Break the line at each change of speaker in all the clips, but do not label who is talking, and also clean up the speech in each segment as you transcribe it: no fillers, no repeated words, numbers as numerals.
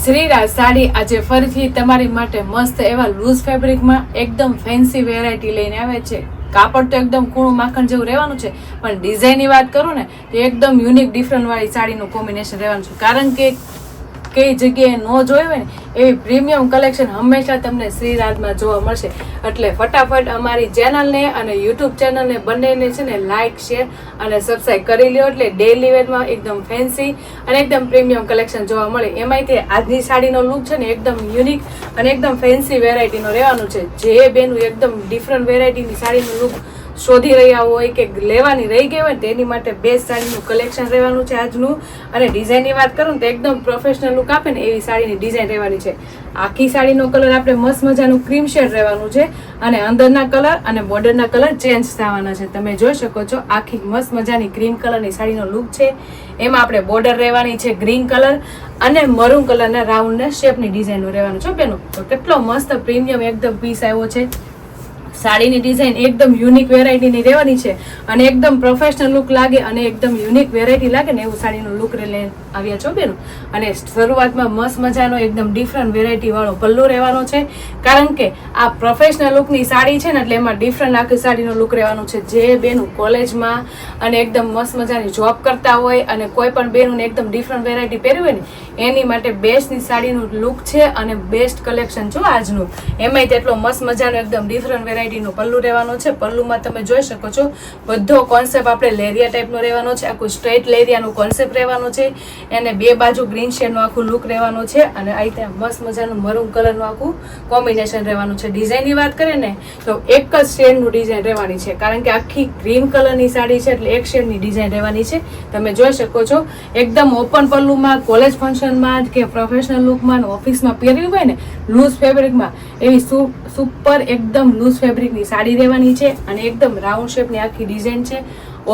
શ્રીરાજ સાડી આજે ફરીથી તમારી માટે મસ્ત એવા લૂઝ ફેબ્રિકમાં એકદમ ફેન્સી વેરાયટી લઈને આવે છે. કાપડ તો એકદમ કૂણું માખણ જેવું રહેવાનું છે, પણ ડિઝાઇનની વાત કરું ને તો એકદમ યુનિક ડિફરન્ટ વાળી સાડીનું કોમ્બિનેશન રહેવાનું છે. કારણ કે કઈ જગ્યાએ ન જોયું હોય ને એવી પ્રીમિયમ કલેક્શન હંમેશા તમને શ્રીરાજમાં જોવા મળશે. એટલે ફટાફટ અમારી ચેનલને અને યુટ્યુબ ચેનલને બંનેને છે ને લાઇક, શેર અને સબસ્ક્રાઈબ કરી લ્યો. એટલે ડેલી વેરમાં એકદમ ફેન્સી અને એકદમ પ્રીમિયમ કલેક્શન જોવા મળે. એમાંય તે આજની સાડીનો લુક છે ને એકદમ યુનિક અને એકદમ ફેન્સી વેરાયટીનો રહેવાનું છે. જે બેનું એકદમ ડિફરન્ટ વેરાયટીની સાડીનું લુક શોધી રહ્યા હોય કે લેવાની રહી ગઈ હોય તેની માટે બેસ્ટ સાડીનું કલેક્શન રહેવાનું છે આજનું. અને ડિઝાઇનની વાત કરું તો એકદમ પ્રોફેશનલ લુક આપે ને એવી સાડીની ડિઝાઇન રહેવાની છે. આખી સાડીનો કલર આપણે મસ્ત મજાનું ક્રીમ શેડ રહેવાનું છે અને અંદરના કલર અને બોર્ડરના કલર ચેન્જ થવાના છે. તમે જોઈ શકો છો આખી મસ્ત મજાની ક્રીમ કલરની સાડીનો લુક છે. એમાં આપણે બોર્ડર રહેવાની છે ગ્રીન કલર અને મરૂન કલરના રાઉન્ડ શેપની ડિઝાઇનનું રહેવાનું છે બેનો. તો કેટલો મસ્ત પ્રીમિયમ એકદમ પીસ આવ્યો છે. સાડીની ડિઝાઇન એકદમ યુનિક વેરાયટીની રહેવાની છે અને એકદમ પ્રોફેશનલ લુક લાગે અને એકદમ યુનિક વેરાયટી લાગે ને એવું સાડીનું લુક લઈને આવ્યા છો બેનો. અને શરૂઆતમાં મસ્ત મજાનો એકદમ ડિફરન્ટ વેરાયટી વાળો પલ્લુ રહેવાનો છે. કારણ કે આ પ્રોફેશનલ લુકની સાડી છે ને એટલે એમાં ડિફરન્ટ આખી સાડીનો લુક રહેવાનું છે. જે બેનું કોલેજમાં અને એકદમ મસ્ત મજાની જોબ કરતા હોય અને કોઈ પણ બેનું એકદમ ડિફરન્ટ વેરાયટી પહેરવી હોય ને એની માટે બેસ્ટની સાડીનું લુક છે અને બેસ્ટ કલેક્શન છો આજનું. એમાંય તેટલો મસ્ત મજાનો એકદમ ડિફરન્ટ વેરાયટી પલ્લુ રહેવાનો છે. પલ્લુમાં તમે જોઈ શકો છો બધો કોન્સેપ્ટ આપણે લેરિયા ટાઈપનો રહેવાનો છે. આખું સ્ટ્રેટ લેરિયાનું કોન્સેપ્ટ રહેવાનો છે. એને બે બાજુ ગ્રીન શેડનું આખું લુક રહેવાનું છે અને આ રીતે મસ્ત મજાનું મરૂન કલરનું આખું કોમ્બિનેશન રહેવાનું છે. ડિઝાઇનની વાત કરીએ ને તો એક જ શેડનું ડિઝાઇન રહેવાની છે. કારણ કે આખી ક્રીમ કલરની સાડી છે એટલે એક શેડની ડિઝાઇન રહેવાની છે. તમે જોઈ શકો છો એકદમ ઓપન પલ્લુમાં કોલેજ ફંક્શનમાં કે પ્રોફેશનલ લુકમાં ઓફિસમાં પહેરવી હોય ને લૂઝ ફેબ્રિકમાં એવી સુપર એકદમ લૂઝ ફેબ્રિકની સાડી રહેવાની છે અને એકદમ રાઉન્ડ શેપની આખી ડિઝાઇન છે.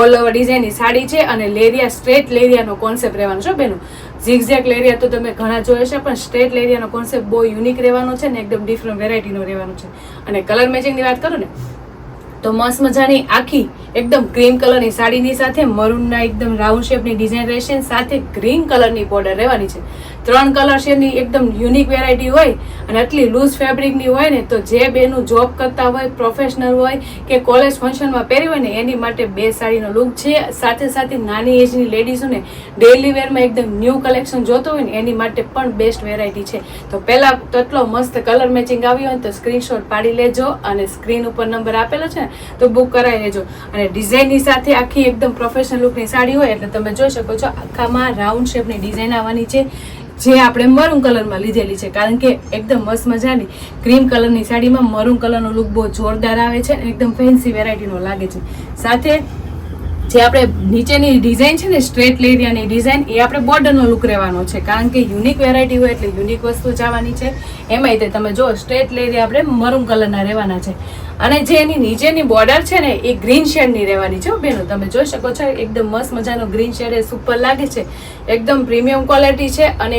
ઓલ ઓવર ડિઝાઇનની સાડી છે અને લેરિયા સ્ટ્રેટ લેરિયાનો કોન્સેપ્ટ રહેવાનો છે બેનો. ઝિગઝેગ લેરિયા તો તમે ઘણા જોયા છે, પણ સ્ટ્રેટ લેરિયાનો કોન્સેપ્ટ બહુ યુનિક રહેવાનો છે ને એકદમ ડિફરન્ટ વેરાયટીનો રહેવાનો છે. અને કલર મેચિંગની વાત કરું ને તો મસ્ત મજાની આખી એકદમ ક્રીમ કલરની સાડીની સાથે મરૂનના એકદમ રાઉન્ડ શેપની ડિઝાઇન રહેશે. સાથે ગ્રીન કલરની બોર્ડર રહેવાની છે. 3 કલર શેડની એકદમ યુનિક વેરાયટી હોય અને આટલી લૂઝ ફેબ્રિકની હોય ને તો જે બેનું જોબ કરતા હોય, પ્રોફેશનલ હોય કે કોલેજ ફંક્શનમાં પહેરી હોય ને એની માટે બે સાડીનો લુક છે. સાથે સાથે નાની એજની લેડીઝોને ડેઇલી વેરમાં એકદમ ન્યૂ કલેક્શન જોતો હોય ને એની માટે પણ બેસ્ટ વેરાયટી છે. તો પહેલા તો એટલો મસ્ત કલર મેચિંગ આવ્યો હોય તો સ્ક્રીનશોટ પાડી લેજો અને સ્ક્રીન ઉપર નંબર આપેલો છે ને તો બુક કરાવી લેજો. અને ડિઝાઇનની સાથે આખી એકદમ પ્રોફેશનલ લુકની સાડી હોય એટલે તમે જોઈ શકો છો આખામાં રાઉન્ડ શેપની ડિઝાઇન આવવાની છે જે આપણે મરૂન કલરમાં લીધેલી છે. કારણ કે એકદમ મસ્ત મજાની ક્રીમ કલરની સાડીમાં મરૂન કલરનો લુક બહુ જોરદાર આવે છે અને એકદમ ફેન્સી વેરાયટીનો લાગે છે. સાથે જે આપણે નીચેની ડિઝાઇન છે ને સ્ટ્રેટ લેરિયાની ડિઝાઇન એ આપણે બોર્ડરનો લુક રહેવાનો છે. કારણ કે યુનિક વેરાયટી હોય એટલે યુનિક વસ્તુ જવાની છે. એમાંય તે તમે જો સ્ટ્રેટ લેરિયા આપણે મરૂન કલરના રહેવાના છે. અને જે એની નીચેની બોર્ડર છે ને એ ગ્રીન શેડની રહેવાની છે બેનો. તમે જોઈ શકો છો એકદમ મસ્ત મજાનો ગ્રીન શેડ એ સુપર લાગે છે. એકદમ પ્રીમિયમ ક્વોલિટી છે અને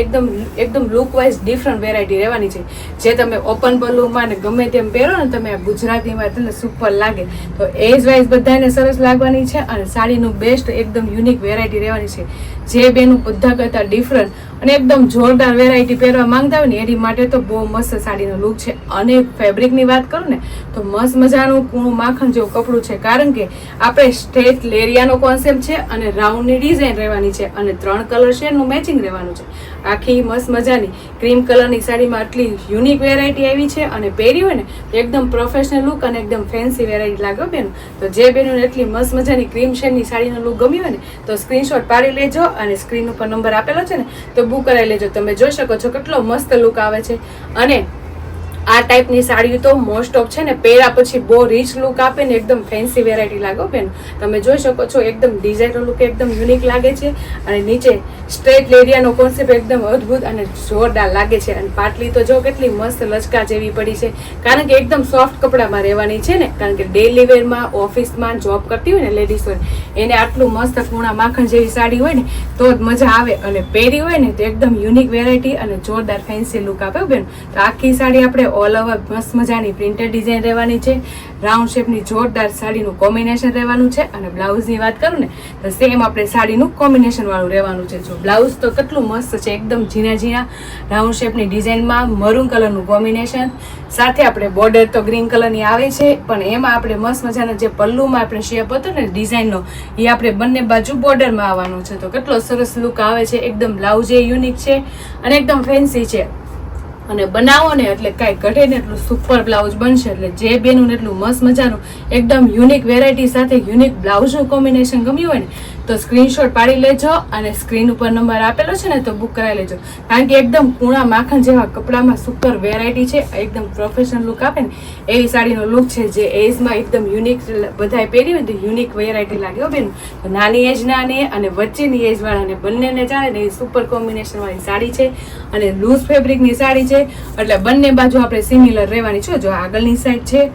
એકદમ લુક વાઇઝ ડિફરન્ટ વેરાયટી રહેવાની છે. જે તમે ઓપન પલ્લુમાં ને ગમે તેમ પહેરો ને તમે ગુજરાતીમાં તમને સુપર લાગે. તો એજ વાઇઝ બધાને સરસ લાગવાની છે અને સાડીનું બેસ્ટ એકદમ યુનિક વેરાયટી રહેવાની છે. જે બેનું બધા કરતાં ડિફરન્ટ અને એકદમ જોરદાર વેરાયટી પહેરવા માંગતા હોય ને એની માટે તો બહુ મસ્ત સાડીનો લુક છે. અને ફેબ્રિકની વાત કરું ને તો મસ્ત મજાનું કૂણું માખણ જેવું કપડું છે. કારણ કે આપણે સ્ટ્રેટ લેરિયાનો કોન્સેપ્ટ છે અને રાઉન્ડની ડિઝાઇન રહેવાની છે અને 3 કલર શેડનું મેચિંગ રહેવાનું છે. આખી મસ્ત મજાની ક્રીમ કલરની સાડીમાં આટલી યુનિક વેરાયટી આવી છે અને પહેરી હોય ને એકદમ પ્રોફેશનલ લુક અને એકદમ ફેન્સી વેરાયટી લાગે બેન. તો જે બેનોને એટલી મસ્ત મજાની ક્રીમ શેડની સાડીનો લુક ગમી હોય ને તો સ્ક્રીનશોટ પાડી લેજો અને સ્ક્રીન ઉપર નંબર આપેલો છે ને તો બુક કરાવી લેજો. તમે જોઈ શકો છો કેટલો મસ્ત લુક આવે છે. અને આ ટાઈપની સાડીઓ તો મોસ્ટ ઓફ છે ને પહેર્યા પછી બહુ રીચ લુક આપે ને એકદમ ફેન્સી વેરાયટી લાગે બેન. તમે જોઈ શકો છો એકદમ ડિઝાઇનર લુક એકદમ યુનિક લાગે છે. અને નીચે સ્ટ્રેટ લેરિયાનો કોન્સેપ્ટ એકદમ અદ્ભુત અને જોરદાર લાગે છે. અને પાટલી તો જો કેટલી મસ્ત લચકા જેવી પડી છે. કારણ કે એકદમ સોફ્ટ કપડામાં રહેવાની છે ને. કારણ કે ડેઇલી વેરમાં ઓફિસમાં જોબ કરતી હોય ને લેડીઝ હોય એને આટલું મસ્ત કૂણા માખણ જેવી સાડી હોય ને તો જ મજા આવે. અને પહેરી હોય ને તો એકદમ યુનિક વેરાયટી અને જોરદાર ફેન્સી લુક આપે બેન. તો આખી સાડી આપણે ઓલ ઓવર મસ્ત મજાની પ્રિન્ટેડ ડિઝાઇન રહેવાની છે. રાઉન્ડ શેપની જોરદાર સાડીનું કોમ્બિનેશન રહેવાનું છે. અને બ્લાઉઝની વાત કરું ને તો સેમ આપણે સાડીનું કોમ્બિનેશન વાળું રહેવાનું છે. જો બ્લાઉઝ તો કેટલું મસ્ત છે, એકદમ ઝીણા ઝીણા રાઉન્ડ શેપની ડિઝાઇનમાં મરૂન કલરનું કોમ્બિનેશન, સાથે આપણે બોર્ડર તો ગ્રીન કલરની આવે છે, પણ એમાં આપણે મસ્ત મજાના જે પલ્લુમાં આપણે શેપ હતો ને ડિઝાઇનનો, એ આપણે બંને બાજુ બોર્ડરમાં આવવાનું છે. તો કેટલો સરસ લુક આવે છે. એકદમ બ્લાઉઝ એ યુનિક છે અને એકદમ ફેન્સી છે. અને બનાવો ને એટલે કાંઈ ઘટે ને એટલું સુપર બ્લાઉઝ બનશે. એટલે જે બેનું ને એટલું મસ્ત મજાનું એકદમ યુનિક વેરાયટી સાથે યુનિક બ્લાઉઝનું કોમ્બિનેશન ગમ્યું હોય ને તો સ્ક્રીનશોટ પાડી લેજો અને સ્ક્રીન ઉપર નંબર આપેલો છે ને તો બુક કરાવી લેજો. કારણ કે એકદમ કૂણા માખણ જેવા કપડામાં સુપર વેરાયટી છે. એકદમ પ્રોફેશનલ લુક આપે ને એવી સાડીનો લુક છે, જે એજમાં એકદમ યુનિક બધાએ પહેરી હોય તો યુનિક વેરાયટી લાગે બેન. નાની એજના ને અને વચ્ચેની એજવાળાને બંનેને ચાલે ને એ સુપર કોમ્બિનેશન વાળી સાડી છે. અને લૂઝ ફેબ્રિકની સાડી છે એટલે બંને બાજુ આપણે સિમિલર રહેવાની છે. જો આગળની સાઈડ છે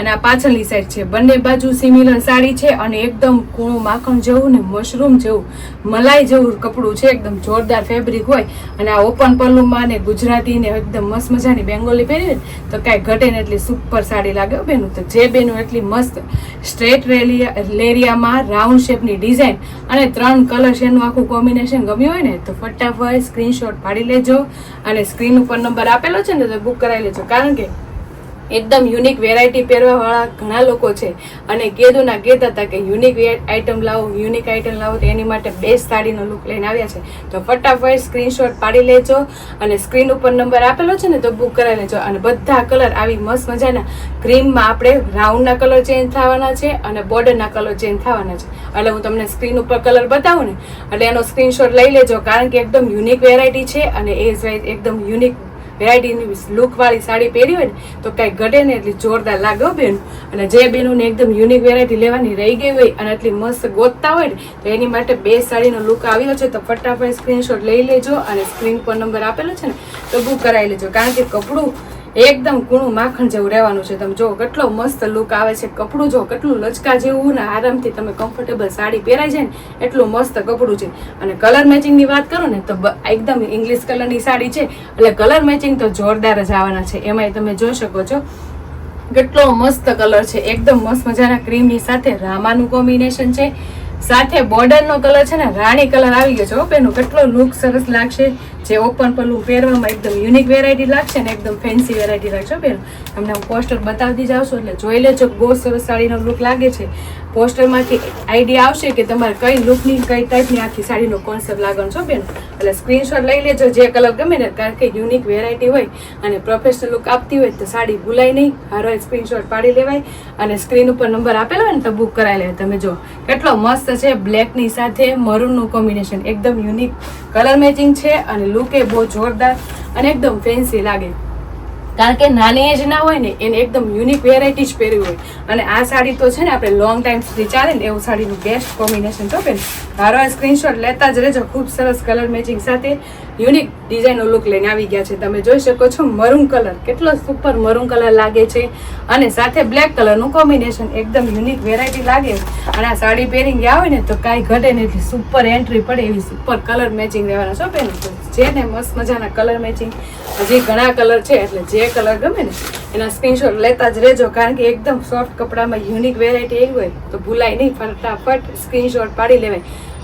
અને આ પાછળની સાઈડ છે, બંને બાજુ સિમિલર સાડી છે. અને એકદમ કૂણું માખણ જેવું ને મશરૂમ જેવું મલાઈ જેવું કપડું છે, એકદમ જોરદાર ફેબ્રિક હોય. અને આ ઓપન પલ્લુમાં ને ગુજરાતી ને એકદમ મસ્ત મજાની બેંગોલી પહેરી તો કાંઈ ઘટે ને એટલી સુપર સાડી લાગે બેનું. તો જે બેનું એટલી મસ્ત સ્ટ્રેટ લેરિયામાં રાઉન્ડ શેપની ડિઝાઇન અને 3 કલર શેડનું આખું કોમ્બિનેશન ગમ્યું હોય ને તો ફટાફટ સ્ક્રીનશોટ પાડી લેજો અને સ્ક્રીન ઉપર નંબર આપેલો છે ને તો બુક કરાવી લેજો. કારણ કે એકદમ યુનિક વેરાયટી પહેરવા વાળા ઘણા લોકો છે અને કહેતા હતા કે યુનિક આઈટમ લાવો, યુનિક આઈટમ લાવો, તો એની માટે બેસ્ટ સાડીનો લુક લઈને આવ્યા છે. તો ફટાફટ સ્ક્રીનશોટ પાડી લેજો અને સ્ક્રીન ઉપર નંબર આપેલો છે ને તો બુક કરાવી લેજો. અને બધા કલર આવી મસ્ત મજાના ક્રીમમાં આપણે રાઉન્ડના કલર ચેન્જ થવાના છે અને બોર્ડરના કલર ચેન્જ થવાના છે. એટલે હું તમને સ્ક્રીન ઉપર કલર બતાવું ને એટલે એનો સ્ક્રીનશોટ લઈ લેજો. કારણ કે એકદમ યુનિક વેરાયટી છે અને એજ વાઇઝ એકદમ યુનિક વેરાયટીની લુક વાળી સાડી પહેરી હોય ને તો કાંઈ ઘટે ને એટલી જોરદાર લાગે બેન. અને જે બેનોને એકદમ યુનિક વેરાયટી લેવાની રહી ગઈ હોય અને એટલી મસ્ત ગોતતા હોય ને તો એની માટે બે સાડીનો લુક આવ્યો છે. તો ફટાફટ સ્ક્રીનશોટ લઈ લેજો અને સ્ક્રીન પર નંબર આપેલો છે ને તો બુક કરાવી લેજો. કારણ કે કપડું એકદમ કૂણું માખણ જેવું રહેવાનું છે. તમે જો કેટલો મસ્ત લુક આવે છે. કપડું જો કેટલું લચકા જેવું ને આરામથી તમે કમ્ફર્ટેબલ સાડી પહેરાય છે ને એટલું મસ્ત કપડું છે. અને કલર મેચિંગની વાત કરું ને તો એકદમ ઇંગ્લિશ કલરની સાડી છે એટલે કલર મેચિંગ તો જોરદાર જ આવવાના છે. એમાંય તમે જોઈ શકો છો કેટલો મસ્ત કલર છે. એકદમ મસ્ત મજાના ક્રીમની સાથે રામાનું કોમ્બિનેશન છે. સાથે બોર્ડરનો કલર છે ને રાણી કલર આવી ગયો છે બેનો. કેટલો લુક સરસ લાગશે. જે ઓપન પલ્લું પહેરવામાં એકદમ યુનિક વેરાયટી લાગશે ને એકદમ ફેન્સી વેરાયટી લાગશે બેન. તમને હું પોસ્ટર બતાવતી જાઉં છું એટલે જોઈ લેજો. બહુ સરસ સાડીનો લુક લાગે છે. પોસ્ટરમાંથી આઈડિયા આવશે કે તમારે કઈ લુકની કઈ ટાઈપની આખી સાડીનો કોન્સેપ્ટ લાગવાનો છો બેન. એટલે સ્ક્રીનશોટ લઈ લેજો જે કલર ગમે ને. કારણ કે યુનિક વેરાયટી હોય અને પ્રોફેશનલ લુક આપતી હોય તો સાડી ભૂલાય નહીં. હારો સ્ક્રીનશોટ પાડી લેવાય અને સ્ક્રીન ઉપર નંબર આપેલો હોય ને તો બુક કરાવી લેવાય. તમે જો કેટલો મસ્ત છે. બ્લેકની સાથે મરૂનનું કોમ્બિનેશન એકદમ યુનિક કલર મેચિંગ છે અને લુક એ બહુ જોરદાર અને એકદમ ફેન્સી લાગે. કારણ કે નાની એજ ના હોય ને એને એકદમ યુનિક વેરાયટી જ પહેરવી હોય. અને આ સાડી તો છે ને આપણે લોંગ ટાઈમ સુધી ચાલે ને એવું સાડીનું બેસ્ટ કોમ્બિનેશન છો બેન. તારો સ્ક્રીનશોટ લેતા જ રહેજો. ખૂબ સરસ કલર મેચિંગ સાથે યુનિક ડિઝાઇનનો લુક લઈને આવી ગયા છે. તમે જોઈ શકો છો મરૂન કલર કેટલો સુપર મરૂન કલર લાગે છે અને સાથે બ્લેક કલરનું કોમ્બિનેશન એકદમ યુનિક વેરાયટી લાગે. અને આ સાડી પહેરી ગયા હોય ને તો કાંઈ ઘટે ને એટલી સુપર એન્ટ્રી પડે એવી સુપર કલર મેચિંગ રહેવાના છો બેન. જે ને મસ્ત મજાના કલર મેચિંગ હજી ઘણા કલર છે એટલે જે કલર ગમે ને એના સ્ક્રીનશોટ લેતા જ રહેજો. કારણ કે એકદમ સોફ્ટ કપડામાં યુનિક વેરાયટી એવી હોય તો ભૂલાય નહીં. ફટાફટ સ્ક્રીનશોટ પાડી લેવાય.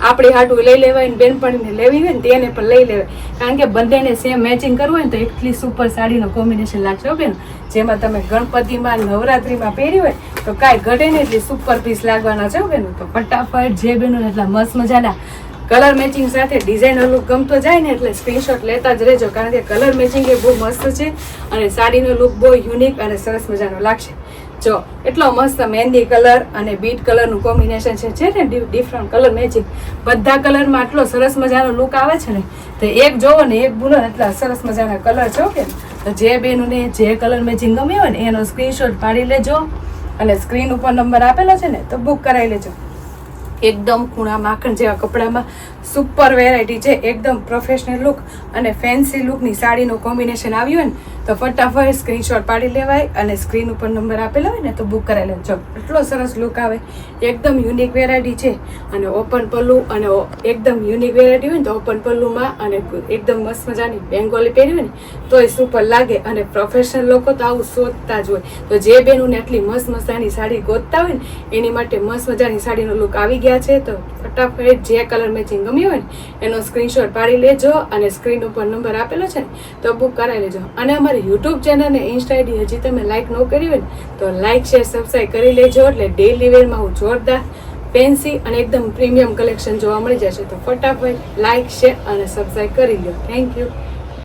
આપણી હાટું લઈ લેવાય ને બેનપણીને લેવી હોય ને તેને પણ લઈ લેવાય. કારણ કે બંનેને સેમ મેચિંગ કરવું હોય ને તો એટલી સુપર સાડીનો કોમ્બિનેશન લાગશે બેન. જેમાં તમે ગણપતિમાં નવરાત્રીમાં પહેરી હોય તો કાંઈ ઘટે ને એટલી સુપર પીસ લાગવાના છે બેન. તો ફટાફટ જે બેનો એટલા મસ્ત મજાના કલર મેચિંગ સાથે ડિઝાઇનર લુક ગમતો જાય ને એટલે સ્ક્રીનશોટ લેતા જ રહેજો. કારણ કે કલર મેચિંગ એ બહુ મસ્ત છે અને સાડીનો લુક બહુ યુનિક અને સરસ મજાનો લાગશે. જો એટલો મસ્ત મહેંદી કલર અને બીટ કલરનું કોમ્બિનેશન છે ને ડિફરન્ટ કલર મેચિંગ. બધા કલરમાં આટલો સરસ મજાનો લુક આવે છે ને તો એક જોવો ને એક ભૂલો ને એટલા સરસ મજાના કલર છે કે. તો જે બેનને જે કલર મેચિંગ ગમે હોય ને એનો સ્ક્રીનશોટ પાડી લેજો અને સ્ક્રીન ઉપર નંબર આપેલો છે ને તો બુક કરાવી લેજો. એકદમ કૂણા માખણ જેવા કપડામાં સુપર વેરાયટી છે. એકદમ પ્રોફેશનલ લુક અને ફેન્સી લુકની સાડીનું કોમ્બિનેશન આવ્યું હોય ને તો ફટાફટ સ્ક્રીનશોટ પાડી લેવાય અને સ્ક્રીન ઉપર નંબર આપેલો હોય ને તો બુક કરાવી લેજો. એટલો સરસ લુક આવે, એકદમ યુનિક વેરાયટી છે. અને ઓપન પલ્લું અને એકદમ યુનિક વેરાયટી હોય ને તો ઓપન પલ્લુમાં અને એકદમ મસ્ત મજાની બેંગોલી પહેરી હોય ને તોય સુપર લાગે. અને પ્રોફેશનલ લોકો તો આવું શોધતા જ હોય. તો જે બેનોને આટલી મસ્ત મજાની સાડી ગોતતા હોય ને એની માટે મસ્ત મજાની સાડીનો લુક આવી ગયા છે. તો ફટાફટ જે કલર મેચિંગ ગમ્યું હોય ને એનો સ્ક્રીનશોટ પાડી લેજો અને સ્ક્રીન ઉપર નંબર આપેલો છે ને તો બુક કરાવી લેજો. અને અમારી યુટ્યુબ ચેનલ ને ઇન્સ્ટા આઈડી હજી તમે લાઈક ન કરી હોય ને તો લાઈક શેર સબસ્ક્રાઈબ કરી લેજો. એટલે ડેઈલી વેરમાં હું જોરદાર ફેન્સી અને એકદમ પ્રીમિયમ કલેક્શન જોવા મળી જશે. તો ફટાફટ લાઈક શેર અને સબસ્ક્રાઈબ કરી લો. Thank you.